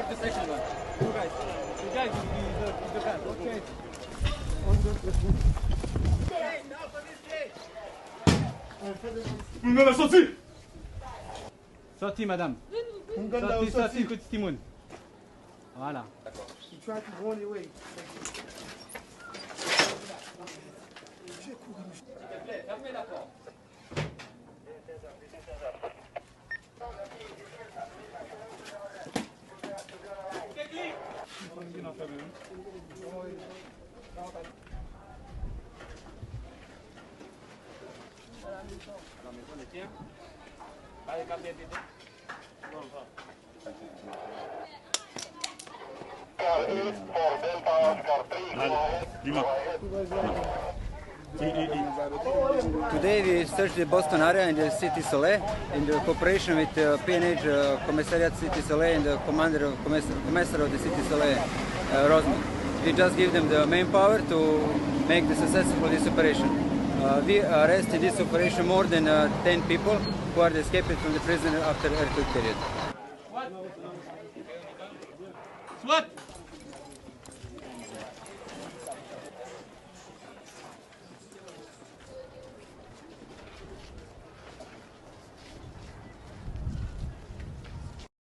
start the session, man. You guys will be the car. Okay. Mwen sorti. Sorti, madame. Sorti, petit timoun. Voilà. D'accord. You try to go on your way. Fermez la porte. Today we searched the Boston area and the city Soleil in the cooperation with PNH Commissariat City Soleil and the commander of the city Soleil, Rosman. We just give them the manpower to make the successful this operation. We arrested in this operation more than 10 people who are escaped from the prison after earthquake period. What?